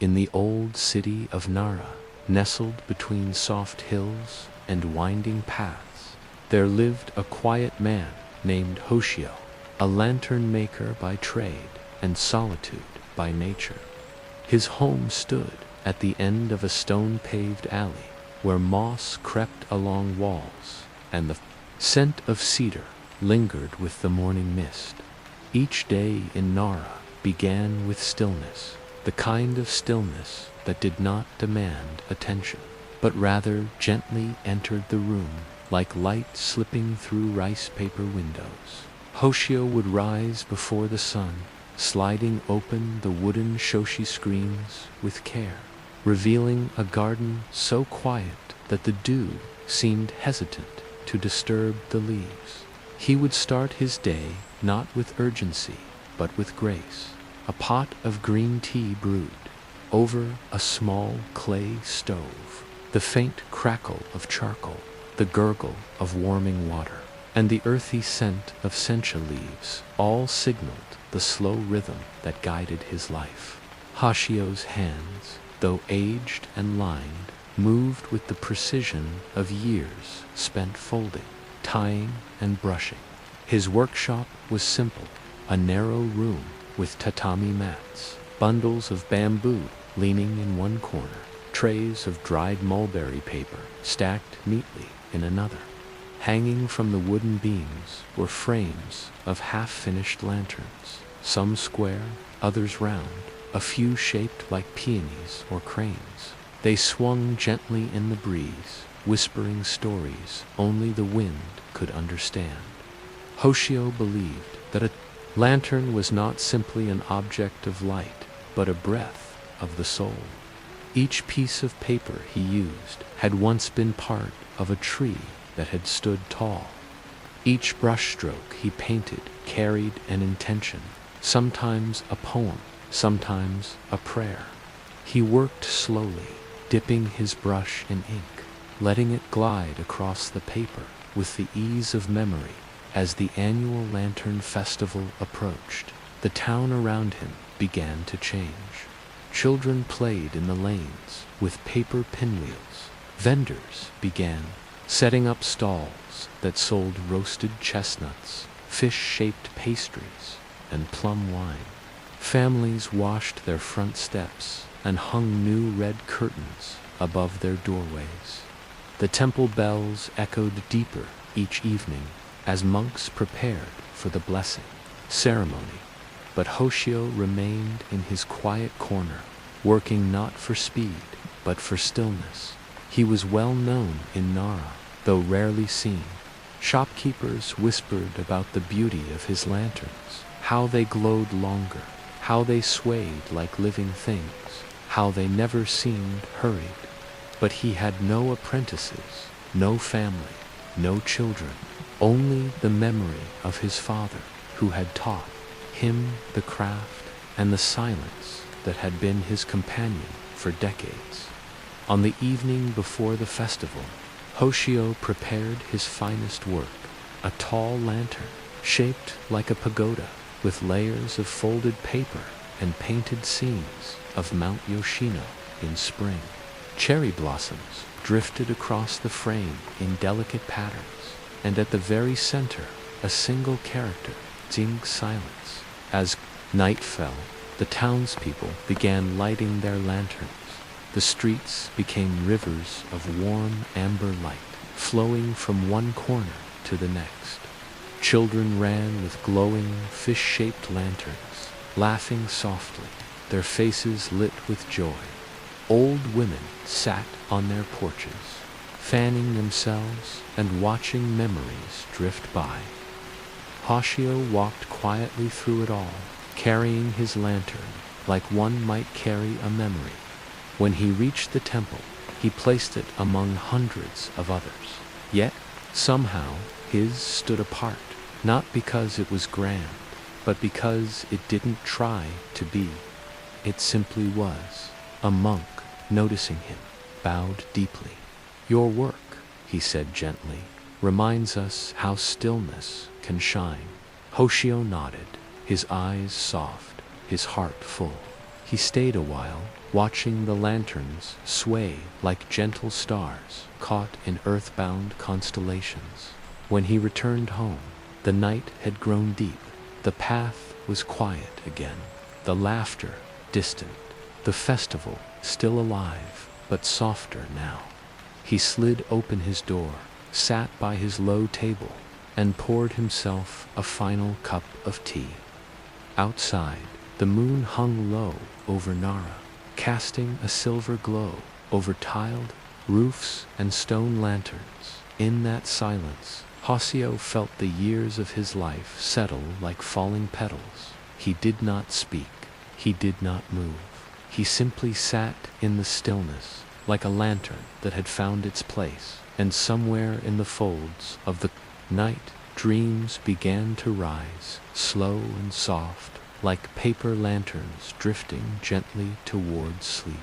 In the old city of Nara, nestled between soft hills and winding paths, there lived a quiet man named Hoshio, a lantern maker by trade and solitude by nature. His home stood at the end of a stone-paved alley where moss crept along walls and the scent of cedar lingered with the morning mist. Each day in Nara began with stillness, the kind of stillness that did not demand attention, but rather gently entered the room like light slipping through rice paper windows. Hoshio would rise before the sun, sliding open the wooden shoshi screens with care, revealing a garden so quiet that the dew seemed hesitant to disturb the leaves. He would start his day not with urgency, but with grace. A pot of green tea brewed over a small clay stove, the faint crackle of charcoal, the gurgle of warming water, and the earthy scent of sencha leaves all signaled the slow rhythm that guided his life. Hoshio's hands, though aged and lined, moved with the precision of years spent folding, tying, and brushing. His workshop was simple, a narrow room with tatami mats, bundles of bamboo leaning in one corner, trays of dried mulberry paper stacked neatly in another. Hanging from the wooden beams were frames of half-finished lanterns, some square, others round, a few shaped like peonies or cranes. They swung gently in the breeze, whispering stories only the wind could understand. Hoshio believed that a lantern was not simply an object of light, but a breath of the soul. Each piece of paper he used had once been part of a tree that had stood tall. Each brushstroke he painted carried an intention, sometimes a poem, sometimes a prayer. He worked slowly, dipping his brush in ink, letting it glide across the paper with the ease of memory. As the annual Lantern Festival approached, the town around him began to change. Children played in the lanes with paper pinwheels. Vendors began setting up stalls that sold roasted chestnuts, fish-shaped pastries, and plum wine. Families washed their front steps and hung new red curtains above their doorways. The temple bells echoed deeper each evening as monks prepared for the blessing ceremony. But Hoshio remained in his quiet corner, working not for speed, but for stillness. He was well known in Nara, though rarely seen. Shopkeepers whispered about the beauty of his lanterns, how they glowed longer, how they swayed like living things, how they never seemed hurried. But he had no apprentices, no family, no children, only the memory of his father, who had taught him the craft and the silence that had been his companion for decades. On the evening before the festival, Hoshio prepared his finest work, a tall lantern shaped like a pagoda with layers of folded paper and painted scenes of Mount Yoshino in spring. Cherry blossoms drifted across the frame in delicate patterns, and at the very center, a single character, Jing silence. As night fell, the townspeople began lighting their lanterns. The streets became rivers of warm amber light, flowing from one corner to the next. Children ran with glowing, fish-shaped lanterns, laughing softly, their faces lit with joy. Old women sat on their porches, fanning themselves and watching memories drift by. Hoshio walked quietly through it all, carrying his lantern like one might carry a memory. When he reached the temple, he placed it among hundreds of others. Yet, somehow, his stood apart, not because it was grand, but because it didn't try to be. It simply was. A monk, noticing him, bowed deeply. "Your work," he said gently, "reminds us how stillness can shine." Hoshio nodded, his eyes soft, his heart full. He stayed a while, watching the lanterns sway like gentle stars caught in earthbound constellations. When he returned home, the night had grown deep. The path was quiet again, the laughter distant, the festival still alive, but softer now. He slid open his door, sat by his low table, and poured himself a final cup of tea. Outside, the moon hung low over Nara, casting a silver glow over tiled roofs and stone lanterns. In that silence, Hoshio felt the years of his life settle like falling petals. He did not speak. He did not move. He simply sat in the stillness, like a lantern that had found its place, and somewhere in the folds of the night, dreams began to rise, slow and soft, like paper lanterns drifting gently towards sleep.